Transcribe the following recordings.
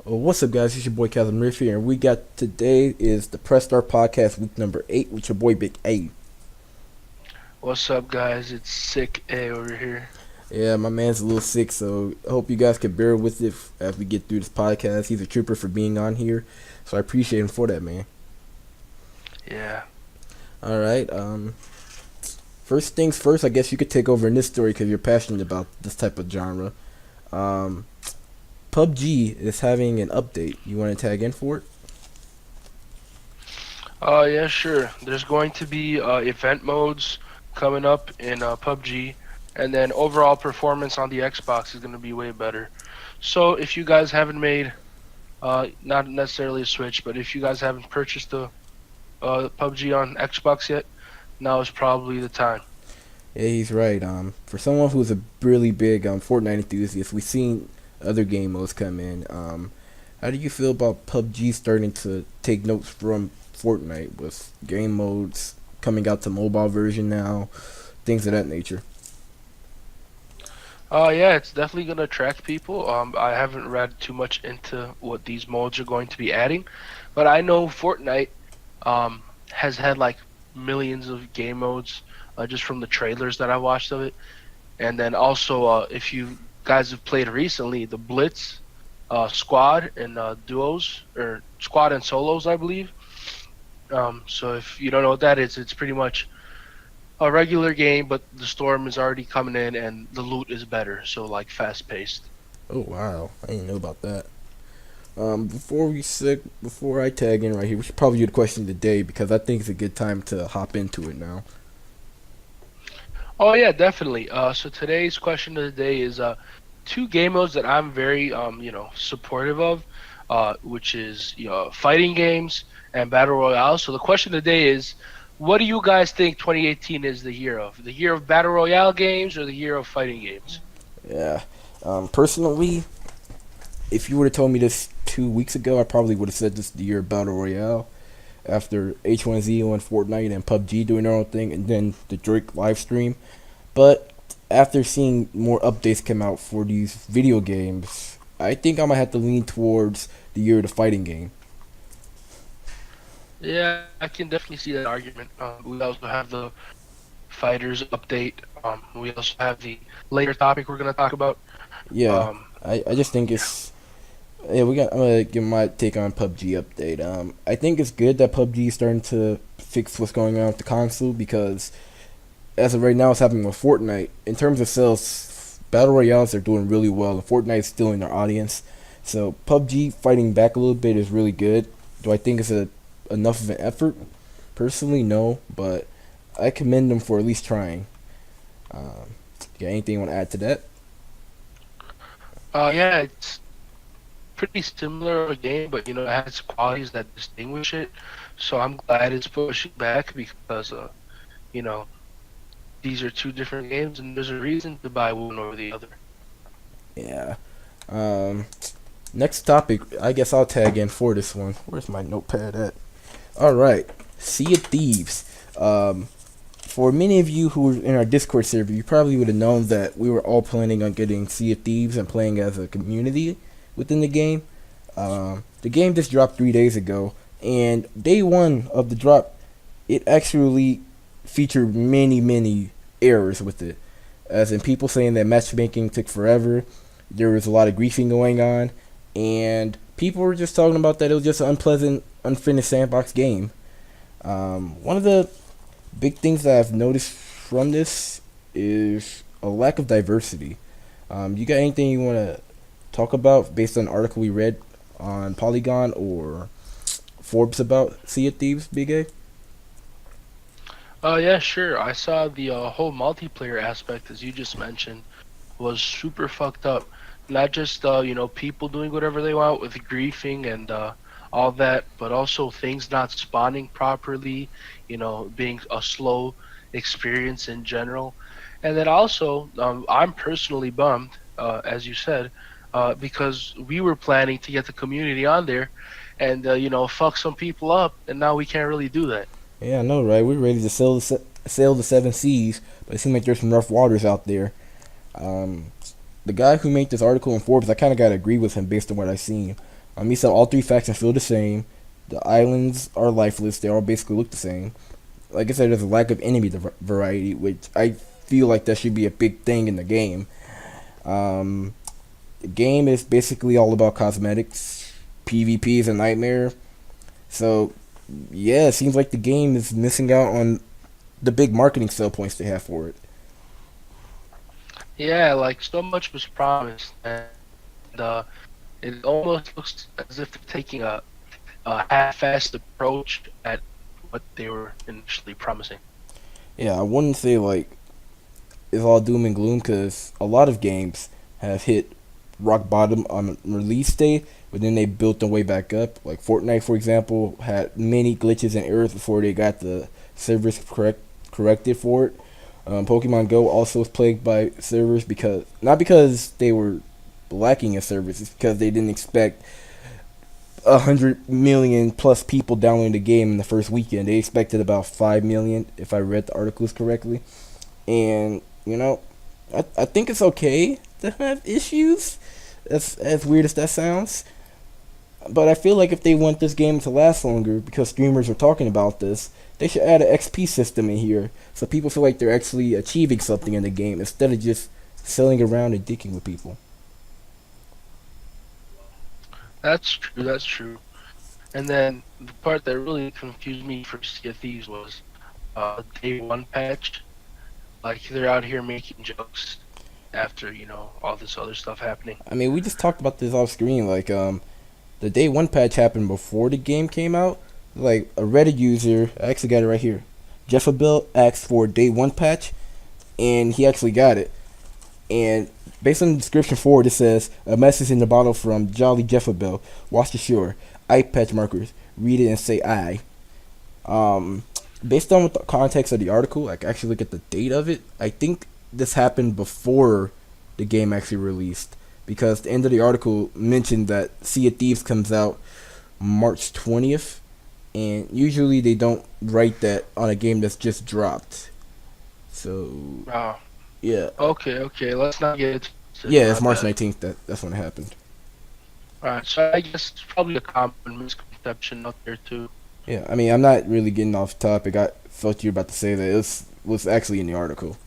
What's up, guys? It's your boy ChasmRift here, and we got today is the Press Start Podcast week number 8 with your boy Big A. What's up, guys? It's Sick A over here. Yeah, my man's a little sick, so I hope you guys can bear with it as we get through this podcast. He's a trooper for being on here, so I appreciate him for that, man. Yeah. All right. First things first, I guess you could take over in this story because you're passionate about this type of genre. Um, PUBG is having an update. You want to tag in for it? Yeah, sure. There's going to be event modes coming up in PUBG, and then overall performance on the Xbox is going to be way better. So if you guys haven't made, not necessarily a Switch, but if you guys haven't purchased the PUBG on Xbox yet, now is probably the time. Yeah, he's right. For someone who's a really big Fortnite enthusiast, we've seen other game modes come in. How do you feel about PUBG starting to take notes from Fortnite with game modes coming out to mobile version now, things of that nature? Yeah, it's definitely going to attract people. I haven't read too much into what these modes are going to be adding, but I know Fortnite has had like millions of game modes just from the trailers that I watched of it. And then also, if you guys have played recently, the Blitz, squad and duos, or squad and solos, I believe. So if you don't know what that is, it's pretty much a regular game, but the storm is already coming in and the loot is better, so like fast paced. Oh wow, I didn't know about that. Before I tag in right here, we should probably do the question of the day because I think it's a good time to hop into it now. Oh yeah, definitely. So today's question of the day is two game modes that I'm very supportive of, which is fighting games and battle royale. So the question of the day is, what do you guys think 2018 is the year of? The year of battle royale games or the year of fighting games? Yeah. Personally, if you would have told me this 2 weeks ago, I probably would have said this is the year of battle royale. After H1Z1 Fortnite and PUBG doing their own thing, and then the Drake live stream. But after seeing more updates come out for these video games, I think I might have to lean towards the year of the fighting game. Yeah, I can definitely see that argument. We also have the fighters update. We also have the later topic we're going to talk about. Yeah, Um, I just think it's yeah. I'm gonna give my take on PUBG update. I think it's good that PUBG is starting to fix what's going on with the console because as of right now, it's happening with Fortnite. In terms of sales, battle royales are doing really well, and Fortnite's still in their audience. So PUBG fighting back a little bit is really good. Do I think it's enough of an effort? Personally, no, but I commend them for at least trying. Got anything you want to add to that? yeah, it's pretty similar of a game, but it has qualities that distinguish it. So I'm glad it's pushing back because you know these are two different games, and there's a reason to buy one over the other. Yeah. Um, Next topic. I guess I'll tag in for this one. Where's my notepad at? All right. Sea of Thieves. For many of you who were in our Discord server, you probably would have known that we were all planning on getting Sea of Thieves and playing as a community within the game. The game just dropped 3 days ago, and day one of the drop, it actually featured many errors with it, as in people saying that matchmaking took forever. There was a lot of griefing going on, and people were just talking about that it was just an unpleasant, unfinished sandbox game. One of the big things that I've noticed from this is a lack of diversity. You got anything you want to talk about based on an article we read on Polygon or Forbes about Sea of Thieves, Big A? Yeah, sure. I saw the whole multiplayer aspect, as you just mentioned, was super fucked up. Not just people doing whatever they want with griefing and all that, but also things not spawning properly. Being a slow experience in general, and then also I'm personally bummed, as you said, because we were planning to get the community on there, and fuck some people up, and now we can't really do that. Yeah, I know, right? We're ready to sail the seven seas, but it seems like there's some rough waters out there. Um, the guy who made this article in Forbes, I kind of gotta agree with him based on what I've seen. He said all three factions feel the same. The islands are lifeless. They all basically look the same. Like I said, there's a lack of enemy variety, which I feel like that should be a big thing in the game. Um, the game is basically all about cosmetics. PvP is a nightmare. So, yeah, it seems like the game is missing out on the big marketing sell points they have for it. Yeah, like so much was promised, and it almost looks as if they're taking a half-assed approach at what they were initially promising. Yeah, I wouldn't say like it's all doom and gloom because a lot of games have hit rock bottom on release day, but then they built their way back up. Like Fortnite, for example, had many glitches and errors before they got the servers corrected for it. Pokemon Go also was plagued by servers because not because they were lacking in servers, it's because they didn't expect 100 million plus people downloading the game in the first weekend. They expected about 5 million, if I read the articles correctly. And I think it's okay to have issues, as weird as that sounds. But I feel like if they want this game to last longer, because streamers are talking about this, they should add an XP system in here so people feel like they're actually achieving something in the game instead of just selling around and dicking with people. That's true. That's true. And then the part that really confused me for Sea of Thieves was day one patch. Like they're out here making jokes after all this other stuff happening. I mean, we just talked about this off screen. Like, the day one patch happened before the game came out. Like, a Reddit user, I actually got it right here. Jeffabel asked for a day one patch, and he actually got it. And based on the description for it, it says a message in the bottle from Jolly Jeffabel. Watch the shore. Eye patch markers. Read it and say I. Um, Based on the context of the article, like actually look at the date of it. I think this happened before the game actually released because the end of the article mentioned that Sea of Thieves comes out March 20th, and usually they don't write that on a game that's just dropped. So Oh, yeah, okay, okay. Let's not get into yeah, it's about March that. 19th that's when it happened. All right, so I guess it's probably a common misconception out there too. Yeah, I mean I'm not really getting off topic. I thought you were about to say that it was actually in the article.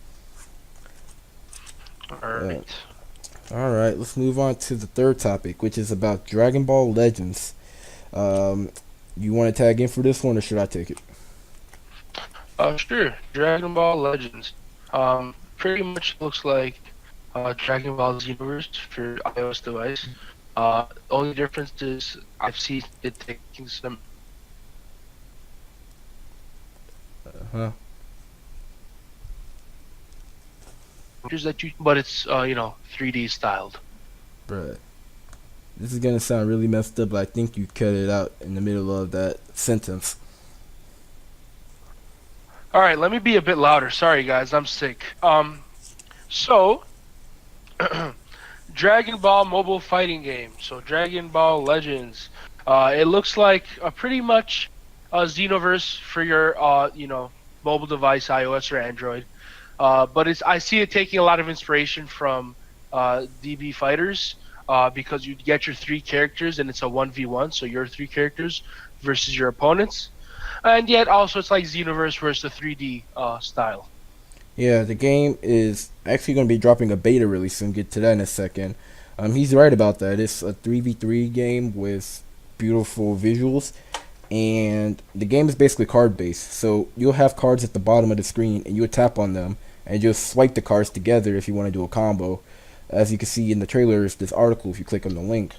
All Uh, right. all right, let's move on to the third topic, which is about Dragon Ball Legends. Um, you want to tag in for this one, or should I take it? Sure. Dragon Ball Legends. Pretty much looks like Dragon Ball Xenoverse for iOS device. Only difference is I've seen it taking some Huh? features that but it's 3D styled. Bruh. This is gonna sound really messed up, but I think you cut it out in the middle of that sentence. All right, let me be a bit louder. Sorry, guys, I'm sick. So Dragon Ball mobile fighting game. So Dragon Ball Legends. It looks like pretty much a Xenoverse for your mobile device, iOS or Android. But I see it taking a lot of inspiration from DB Fighters because you get your three characters and it's a 1v1, so your three characters versus your opponents. And yet also it's like Xenoverse versus the 3D style. Yeah, the game is actually gonna be dropping a beta really soon. Get to that in a second. He's right about that. It's a 3v3 game with beautiful visuals, and the game is basically card based. So you'll have cards at the bottom of the screen, and you'll tap on them, and you'll swipe the cards together if you want to do a combo. As you can see in the trailers, this article, if you click on the link,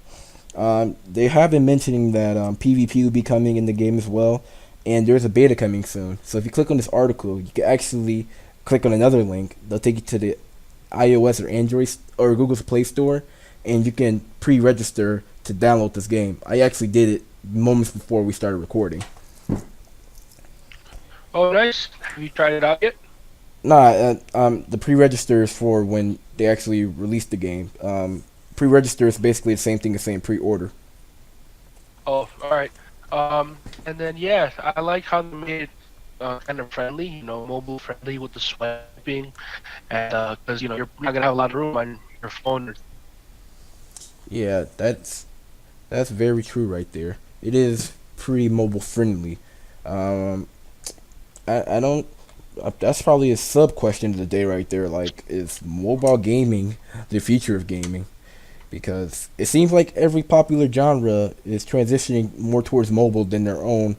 they have been mentioning that PvP will be coming in the game as well, and there's a beta coming soon. So if you click on this article, you can actually click on another link. They'll take you to the iOS or Android or Google's Play Store, and you can pre-register to download this game. I actually did it moments before we started recording. Oh, nice. Have you tried it out yet? Nah, the pre-register is for when they actually release the game. Pre-register is basically the same thing as saying pre-order. Oh, all right. And then yeah, I like how they made it kind of friendly, mobile friendly with the swiping, and because you're not gonna have a lot of room on your phone. Yeah, That's very true right there. It is pretty mobile friendly. Um, I don't. That's probably a sub question of the day right there. Like, is mobile gaming the future of gaming? Because it seems like every popular genre is transitioning more towards mobile than their own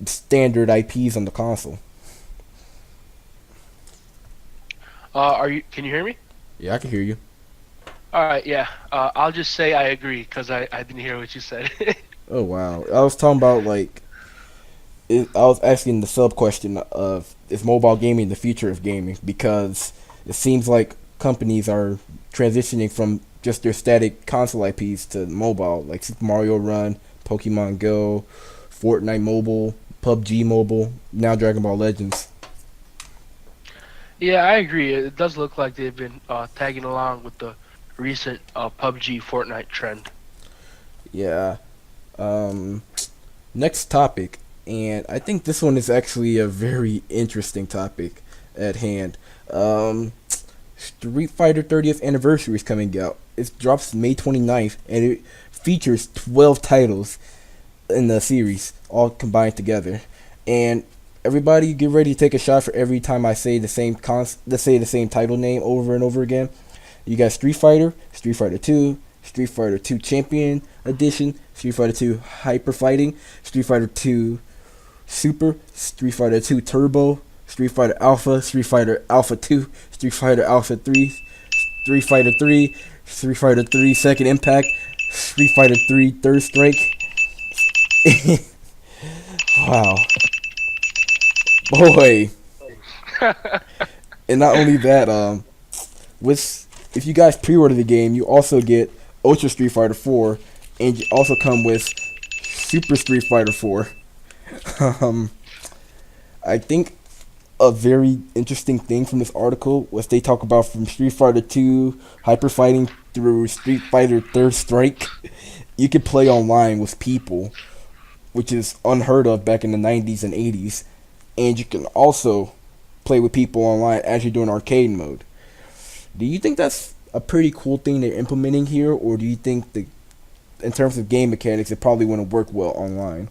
standard IPs on the console. Are you? Can you hear me? Yeah, I can hear you. All right, yeah. I'll just say I agree because I didn't hear what you said. Oh wow, I was talking about like I was asking the sub question of is mobile gaming the future of gaming, because it seems like companies are transitioning from just their static console IPs to mobile, like Super Mario Run, Pokemon Go, Fortnite Mobile, PUBG Mobile, now Dragon Ball Legends. Yeah, I agree. It does look like they've been tagging along with the recent PUBG Fortnite trend. Yeah. Um, Next topic, and I think this one is actually a very interesting topic at hand. Um, Street Fighter 30th anniversary is coming out. It drops May 29th, and it features 12 titles in the series, all combined together. And everybody get ready to take a shot for every time I say the same title name over and over again. You got Street Fighter, Street Fighter 2, Street Fighter 2 Champion Edition, Street Fighter 2 Hyper Fighting, Street Fighter 2 Super, Street Fighter 2 Turbo, Street Fighter Alpha, Street Fighter Alpha 2, Street Fighter Alpha 3, Street Fighter 3, Street Fighter 3 Second Impact, Street Fighter 3 Third Strike. Wow. Boy. And not only that, with if you guys pre-order the game, you also get Ultra Street Fighter 4, and you also come with Super Street Fighter 4. um, I think a very interesting thing from this article was they talk about from Street Fighter 2 Hyper Fighting through Street Fighter Third Strike, you could play online with people, which is unheard of back in the 90s and 80s, and you can also play with people online as you're doing arcade mode. Do you think that's a pretty cool thing they're implementing here, or do you think that in terms of game mechanics, it probably wouldn't work well online?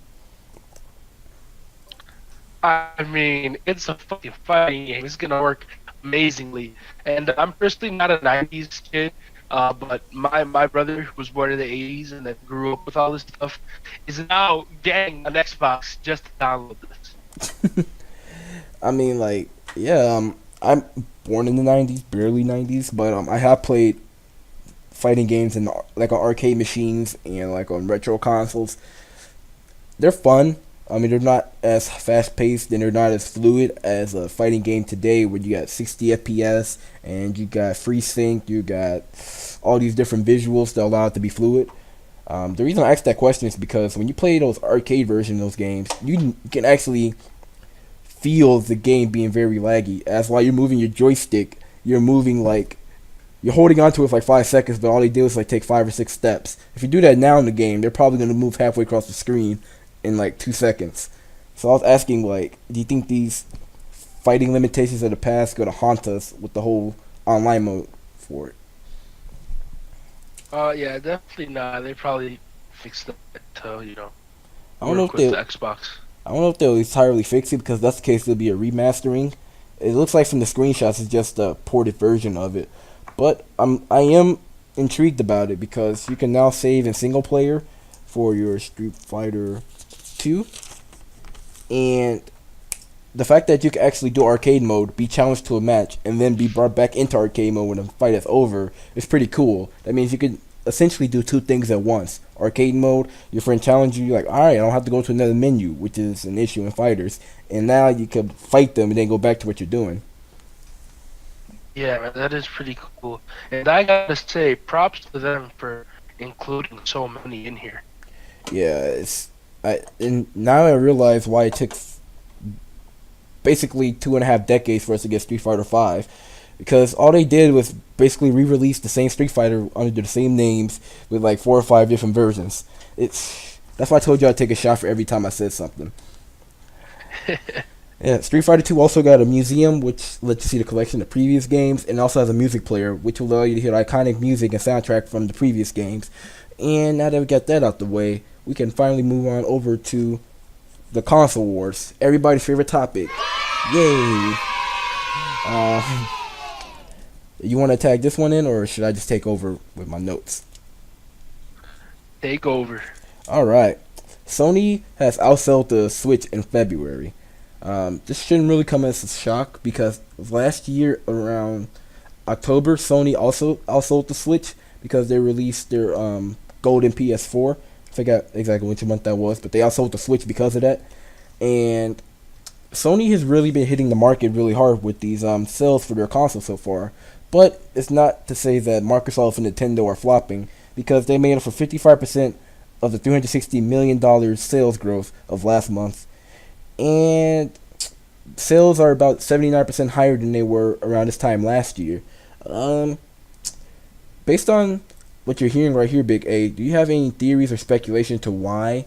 I mean, it's a fucking fighting game. It's gonna work amazingly. And I'm personally not a '90s kid, but my brother, who was born in the '80s and that grew up with all this stuff, is now getting an Xbox just to download this. I mean, like, yeah, I'm born in the '90s, barely '90s, but I have played fighting games in like on arcade machines and like on retro consoles. They're fun. I mean, they're not as fast paced and they're not as fluid as a fighting game today, where you got 60 FPS and you got free sync, you got all these different visuals that allow it to be fluid. The reason I asked that question is because when you play those arcade versions of those games, you can actually feel the game being very laggy. As while you're moving your joystick, you're moving like you're holding onto it for like 5 seconds, but all they do is like take 5 or 6 steps. If you do that now in the game, they're probably gonna move halfway across the screen in like 2 seconds. So I was asking, like, do you think these fighting limitations of the past going to haunt us with the whole online mode for it? Yeah, definitely not. They probably fixed that to I don't know work if with they the Xbox. I don't know if they'll entirely fix it, because if that's the case, it'll be a remastering. It looks like from the screenshots it's just a ported version of it. But I am intrigued about it because you can now save in single player for your Street Fighter 2, and the fact that you can actually do arcade mode, be challenged to a match, and then be brought back into arcade mode when the fight is over is pretty cool. That means you can essentially do two things at once. Arcade mode, your friend challenges you, you're like, alright, I don't have to go to another menu, which is an issue in fighters. And now you can fight them and then go back to what you're doing. Yeah, man, that is pretty cool. And I gotta say, props to them for including so many in here. Yeah, and now I realize why it took basically 2.5 decades for us to get Street Fighter Five, because all they did was basically re-release the same Street Fighter under the same names with like 4 or 5 different versions. That's why I told you I'd take a shot for every time I said something. Yeah, Street Fighter 2 also got a museum, which lets you see the collection of previous games, and also has a music player, which will allow you to hear iconic music and soundtrack from the previous games. And now that we got that out the way, we can finally move on over to the console wars. Everybody's favorite topic. Yay! Uh, you want to tag this one in, or should I just take over with my notes? Take over. All right. Sony has outsold the Switch in February. This shouldn't really come as a shock because last year around October, Sony also outsold the Switch because they released their golden PS4. I forgot exactly which month that was, but they outsold the Switch because of that. And Sony has really been hitting the market really hard with these sales for their console so far. But it's not to say that Microsoft and Nintendo are flopping because they made up for 55% of the $360 million sales growth of last month. And sales are about 79% higher than they were around this time last year. Um, Based on what you're hearing right here, Big A, do you have any theories or speculation to why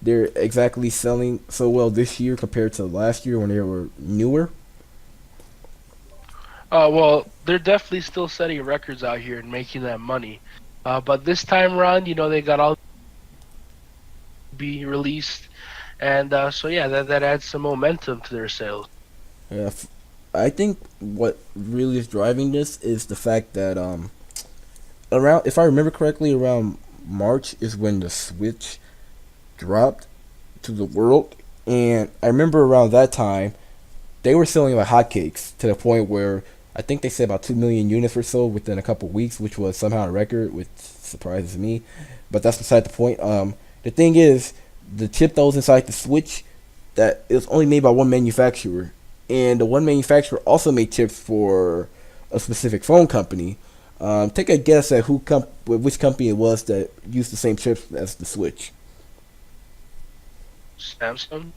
they're exactly selling so well this year compared to last year when they were newer? Well, they're definitely still setting records out here and making that money. But this time around, they got all be released, and so yeah, that adds some momentum to their sales. Yeah, I think what really is driving this is the fact that around, if I remember correctly, around March is when the Switch dropped to the world, and I remember around that time they were selling like hotcakes to the point where I think they said about 2 million units or so within a couple weeks, which was somehow a record, which surprises me. But that's beside the point. The thing is, the chip that was inside the Switch, that it was only made by one manufacturer, and the one manufacturer also made chips for a specific phone company. Take a guess at which company it was that used the same chips as the Switch. Samsung.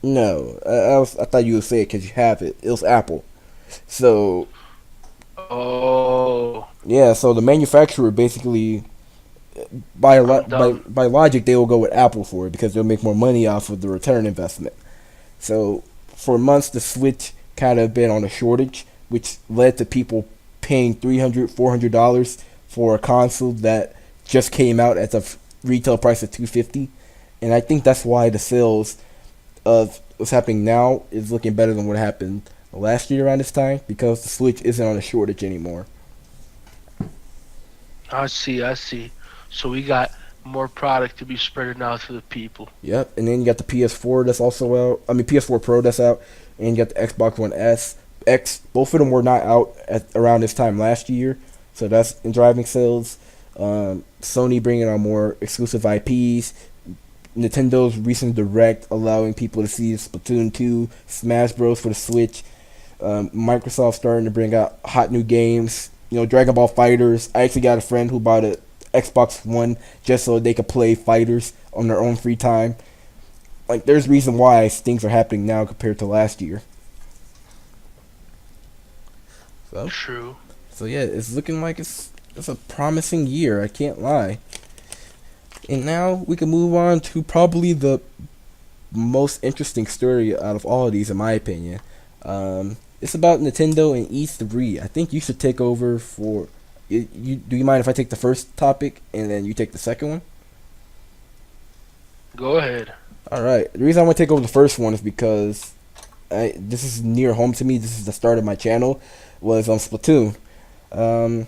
No, I thought you would say it because you have it. It was Apple. So Oh, yeah, so the manufacturer basically by a I'm lot dumb. by logic they will go with Apple for it because they'll make more money off of the return investment. So for months the Switch kind of been on a shortage, which led to people paying $300 $400 for a console that just came out at the retail price of $250, and I think that's why the sales of what's happening now is looking better than what happened last year around this time because the Switch isn't on a shortage anymore. I see. I see. So we got more product to be spreading out to the people. Yep, and then you got the PS4 that's also out. I mean PS4 Pro that's out, and you got the Xbox One S, X. Both of them were not out at around this time last year, so that's in driving sales. Sony bringing on more exclusive IPs. Nintendo's recent direct allowing people to see Splatoon 2, Smash Bros for the Switch. Microsoft starting to bring out hot new games. Dragon Ball Fighters. I actually got a friend who bought a Xbox One just so they could play fighters on their own free time. Like, there's reason why things are happening now compared to last year. So, True. so yeah, it's looking like it's a promising year. I can't lie. And now we can move on to probably the most interesting story out of all of these, in my opinion. It's about Nintendo and E3. I think you should take over for. Do you mind if I take the first topic and then you take the second one? Go ahead. All right. The reason I want to take over the first one is because this is near home to me. This is the start of my channel. Was on Splatoon. Um,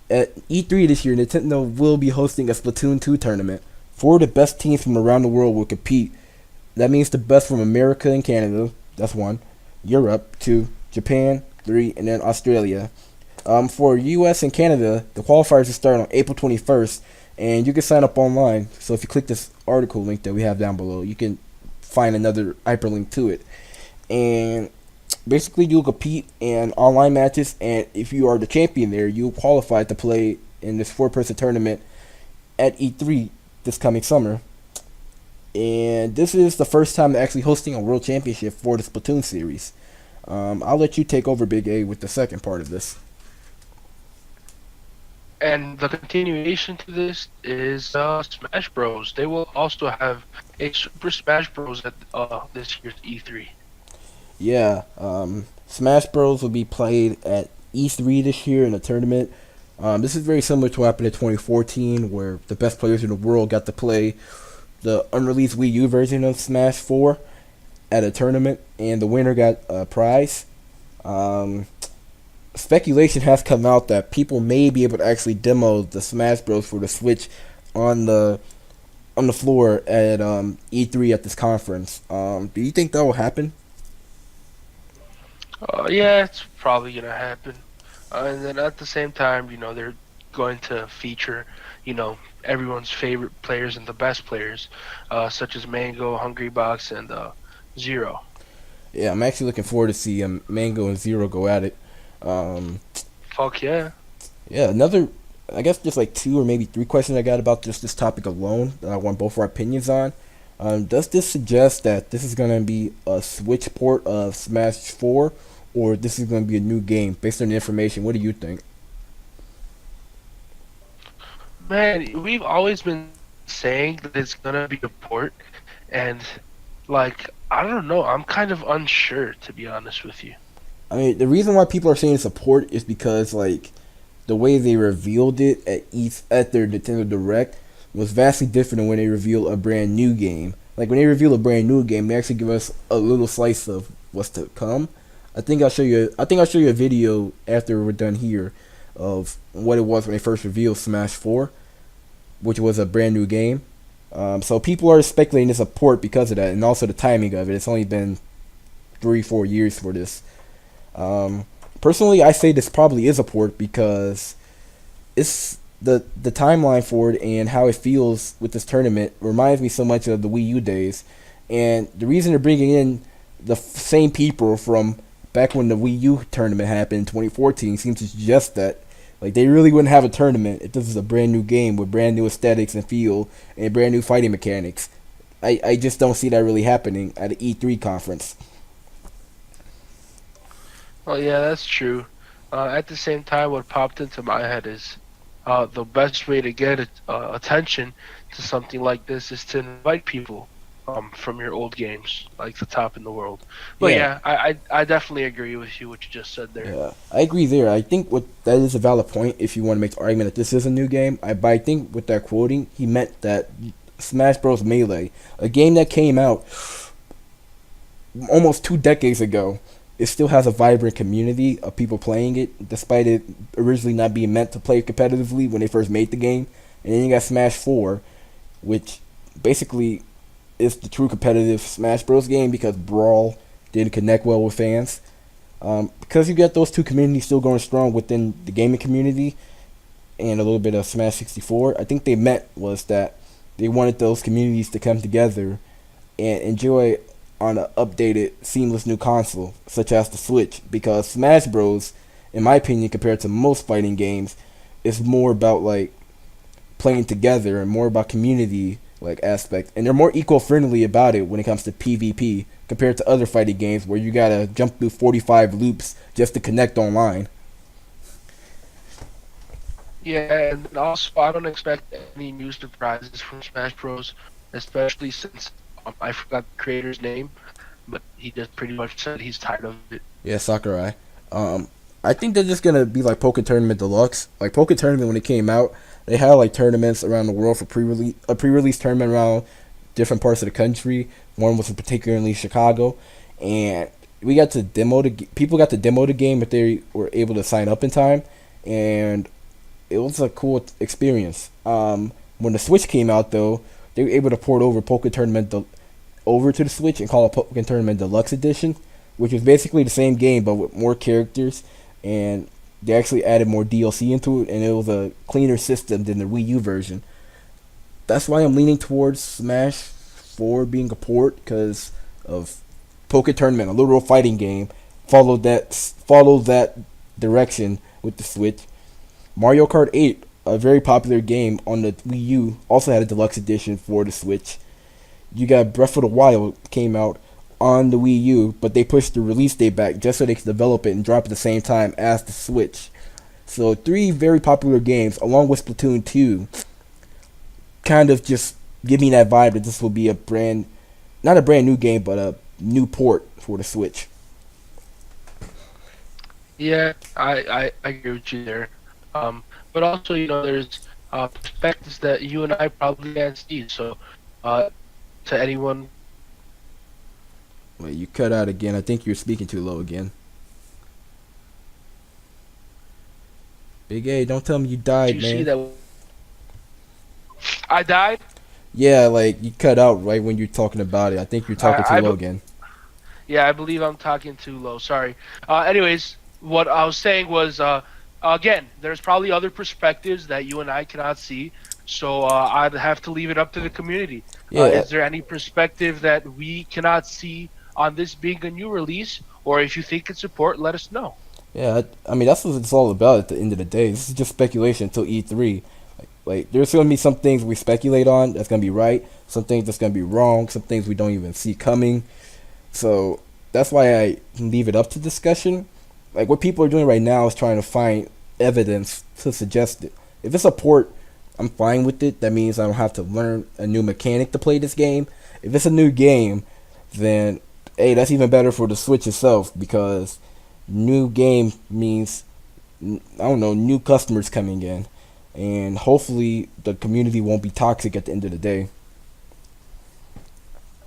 at E3 this year, Nintendo will be hosting a Splatoon 2 tournament. 4 of the best teams from around the world will compete. That means the best from America and Canada. That's 1. Europe, 2. Japan, 3. And then Australia. For US and Canada, the qualifiers will start on April 21st. And you can sign up online. So if you click this article link that we have down below, you can find another hyperlink to it. And basically, you'll compete in online matches, and if you are the champion there, you'll qualify to play in this 4-person tournament at E3 this coming summer. And this is the first time they're actually hosting a world championship for the Splatoon series. I'll let you take over, Big A, with the second part of this. And the continuation to this is Smash Bros. They will also have a Super Smash Bros. At this year's E3. Yeah, Smash Bros will be played at E3 this year in a tournament. This is very similar to what happened in 2014, where the best players in the world got to play the unreleased Wii U version of Smash 4 at a tournament, and the winner got a prize. Um, Speculation has come out that people may be able to actually demo the Smash Bros for the Switch on the floor at E3 at this conference. Do you think that will happen? Yeah, it's probably gonna happen. And then at the same time, they're going to feature, everyone's favorite players and the best players, such as Mango, Hungry Box, and Zero. Yeah, I'm actually looking forward to see Mango and Zero go at it. Um, Fuck yeah. yeah, another, I guess just like two or maybe three questions I got about just this topic alone that I want both our opinions on. Does this suggest that this is going to be a Switch port of Smash 4, or this is going to be a new game based on the information? What do you think? Man, we've always been saying that it's gonna be a port, and like I don't know, I'm kind of unsure to be honest with you. I mean, the reason why people are saying it's a port is because like the way they revealed it at their Nintendo Direct was vastly different than when they reveal a brand new game. Like when they reveal a brand new game, they actually give us a little slice of what's to come. I think I'll show you a video after we're done here of what it was when they first revealed Smash 4, which was a brand new game. So people are speculating it's a port because of that, and also the timing of it. It's only been 3 4 years for this. Um, Personally, I say this probably is a port because it's the timeline for it and how it feels with this tournament reminds me so much of the Wii U days, and the reason they're bringing in the same people from back when the Wii U tournament happened in 2014 seems to suggest that like they really wouldn't have a tournament if this is a brand new game with brand new aesthetics and feel and brand new fighting mechanics. I just don't see that really happening at an E3 conference. Well, yeah, that's true. At the same time, what popped into my head is the best way to get attention to something like this is to invite people from your old games, like the top in the world. But Yeah, yeah, I definitely agree with you what you just said there. yeah, I agree there. I think what that is a valid point if you want to make the argument that this is a new game. But I think with that quoting, he meant that Smash Bros. Melee, a game that came out almost 2 decades ago, it still has a vibrant community of people playing it, despite it originally not being meant to play competitively when they first made the game. And then you got Smash 4, which basically is the true competitive Smash Bros. Game because Brawl didn't connect well with fans. Because you got those two communities still going strong within the gaming community and a little bit of Smash 64, I think they meant was that they wanted those communities to come together and enjoy on an updated, seamless new console, such as the Switch, because Smash Bros, in my opinion, compared to most fighting games, is more about like playing together and more about community like aspect, and they're more eco friendly about it when it comes to PvP compared to other fighting games where you gotta jump through 45 loops just to connect online. Yeah, and also I don't expect any new surprises from Smash Bros, especially since I forgot the creator's name, but he just pretty much said he's tired of it. Yeah, Sakurai. Um, I think they're just gonna be like Pokken Tournament Deluxe. Like Pokken Tournament when it came out, they had like tournaments around the world for pre-release, a pre-release tournament around different parts of the country. One was particularly Chicago, and we got to people got to demo the game if they were able to sign up in time, and it was a cool experience. When the Switch came out though, they were able to port over Pokken Tournament over to the Switch and call it Pokken Tournament Deluxe Edition, which was basically the same game but with more characters, and they actually added more DLC into it, and it was a cleaner system than the Wii U version. That's why I'm leaning towards Smash 4 being a port because of Pokken Tournament, a literal fighting game, followed that direction with the Switch. Mario Kart 8, a very popular game on the Wii U, also had a deluxe edition for the Switch. You got Breath of the Wild came out on the Wii U, but they pushed the release date back just so they could develop it and drop it at the same time as the Switch. So three very popular games, along with Splatoon 2, kind of just give me that vibe that this will be not a brand new game, but a new port for the Switch. Yeah, I agree with you there. But also, there's perspectives that you and I probably can't see. So, to anyone, Wait, you cut out again. I think you're speaking too low again. Big A, don't tell me you died, you see man. that I died. Yeah, like you cut out right when you're talking about it. I think you're talking too I, low I, again. Yeah, I believe I'm talking too low. Sorry. Anyways, what I was saying was, again, there's probably other perspectives that you and I cannot see. So I'd have to leave it up to the community. Yeah, Is there any perspective that we cannot see on this being a new release? Or if you think it's support, let us know. yeah. I mean, that's what it's all about at the end of the day. This is just speculation until E3. Like, there's gonna be some things we speculate on that's gonna be right. Some things that's gonna be wrong. Some things we don't even see coming. So that's why I leave it up to discussion. Like what people are doing right now is trying to find evidence to suggest it. If it's a port, I'm fine with it. That means I don't have to learn a new mechanic to play this game. If it's a new game, then hey, that's even better for the Switch itself because new game means I don't know new customers coming in, and hopefully the community won't be toxic at the end of the day.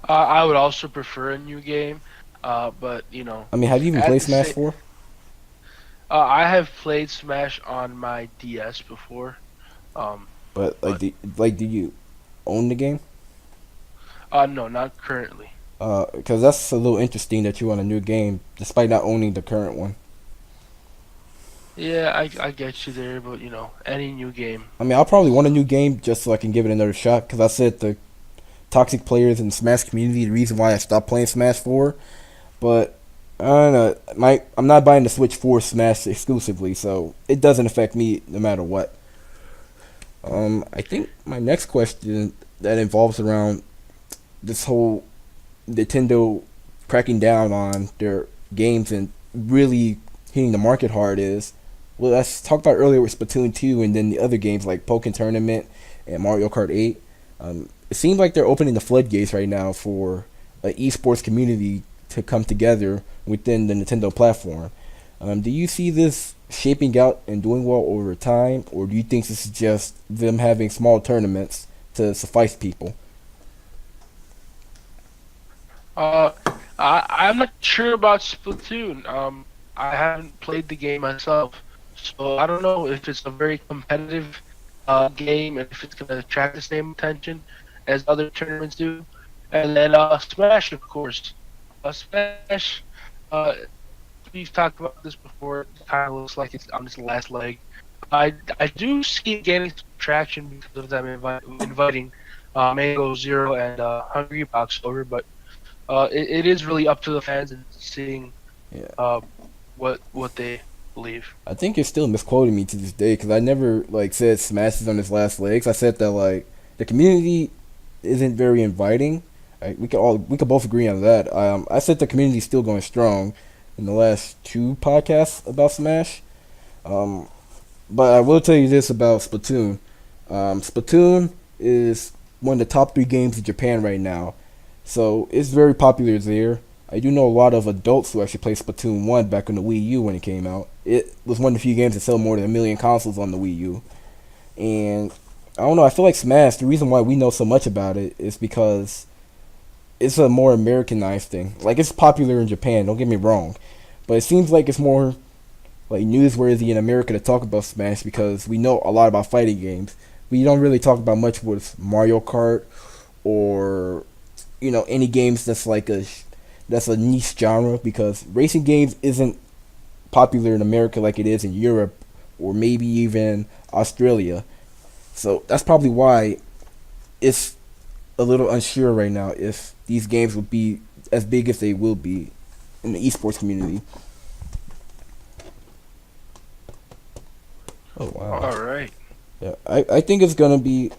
I would also prefer a new game, but I mean, have you even at played the Smash same, 4? I have played Smash on my DS before, um, But but do you own the game? no, not currently. Because that's a little interesting that you want a new game despite not owning the current one. Yeah, I get you there, but any new game I mean, I'll probably is want a new game just so I can give it another shot. Because I said the toxic players in the Smash community, the reason why I stopped playing Smash 4. But I don't know. I'm not buying the Switch for Smash exclusively, so it doesn't affect me no matter what. I think my next question that involves around this whole Nintendo cracking down on their games and really hitting the market hard is well, let's talk about earlier with Splatoon 2 and then the other games like Pokken Tournament and Mario Kart 8. It seems like they're opening the floodgates right now for an esports community to come together within the Nintendo platform. Do you see this shaping out and doing well over time, or do you think this is just them having small tournaments to suffice people? Uh, I'm not sure about Splatoon. I haven't played the game myself, so I don't know if it's a very competitive game and if it's gonna attract the same attention as other tournaments do. And then Smash, of course. Smash. Uh, we've talked about this before. It kind of looks like it's on its last leg. I do see it gaining some traction because of them inviting Mango Zero and Hungry Box over, but it is really up to the fans and seeing Yeah. uh, what they believe. I think you're still misquoting me to this day because I never like said Smash is on its last legs. I said that like the community isn't very inviting. We could both agree on that. I said the community is still going strong in the last two podcasts about Smash. Um, but I will tell you this about Splatoon. Splatoon is one of the top three games in Japan right now, so it's very popular there. I do know a lot of adults who actually played Splatoon 1 back on the Wii U when it came out. It was one of the few games that sold more than a million consoles on the Wii U. And I don't know, I feel like Smash, the reason why we know so much about it is because it's a more Americanized thing. Like, it's popular in Japan, don't get me wrong. But it seems like it's more like newsworthy in America to talk about Smash because we know a lot about fighting games. We don't really talk about much with Mario Kart or any games that's a niche genre because racing games isn't popular in America like it is in Europe or maybe even Australia. So that's probably why it's a little unsure right now if these games will be as big as they will be in the esports community. Oh wow. All right. Yeah, I think it's gonna be.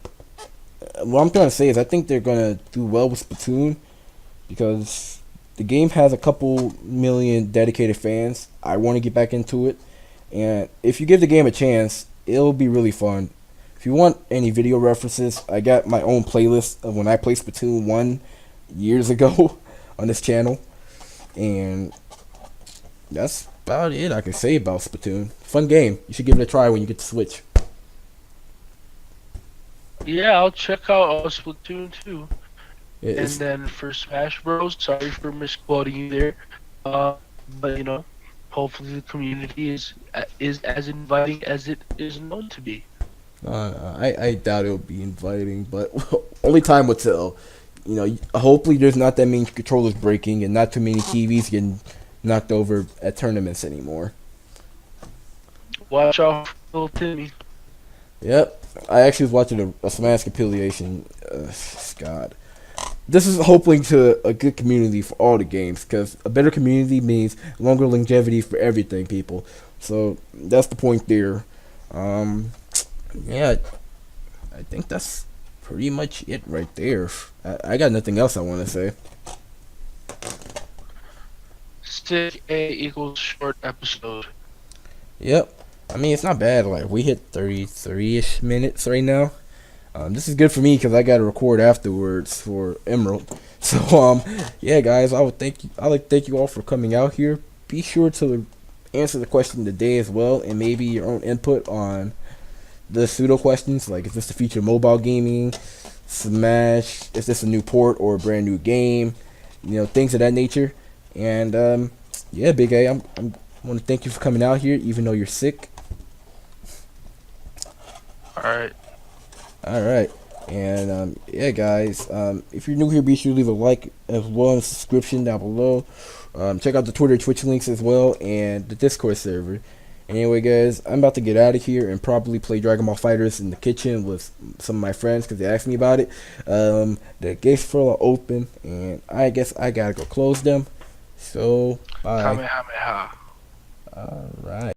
What I'm trying to say is I think they're gonna do well with Splatoon because the game has a couple million dedicated fans. I want to get back into it, and if you give the game a chance, it'll be really fun. If you want any video references, I got my own playlist of when I played Splatoon 1 years ago on this channel, and that's about it I can say about Splatoon. Fun game. You should give it a try when you get the Switch. Yeah, I'll check out Splatoon 2. And It's then for Smash Bros, sorry for misquoting you there. But hopefully the community is as inviting as it is known to be. I doubt it'll be inviting, but only time will tell. Hopefully there's not that many controllers breaking and not too many TVs getting knocked over at tournaments anymore. Watch out for little Timmy. Yep, I actually was watching a Smash compilation. God, this is hoping to a good community for all the games, because a better community means longer longevity for everything, people. So that's the point there. Um, yeah, I think that's pretty much it right there. I got nothing else I want to say. Stick A equals short episode. Yep. I mean, it's not bad. Like, we hit 33-ish minutes right now. This is good for me because I got to record afterwards for Emerald. So, yeah, guys, I would thank you. I like to thank you all for coming out here. Be sure to answer the question today as well, and maybe your own input on the pseudo questions. Like, is this the future of mobile gaming? Smash? Is this a new port or a brand new game? Things of that nature. And yeah, Big A, I want to thank you for coming out here, even though you're sick. All right. All right. And yeah, guys, if you're new here, be sure to leave a like as well as a subscription down below. Check out the Twitter, Twitch links as well, and the Discord server. Anyway, guys, I'm about to get out of here and probably play Dragon Ball Fighters in the kitchen with some of my friends because they asked me about it. The gates for are open, and I guess I gotta go close them. So, bye. Kamehameha. All right.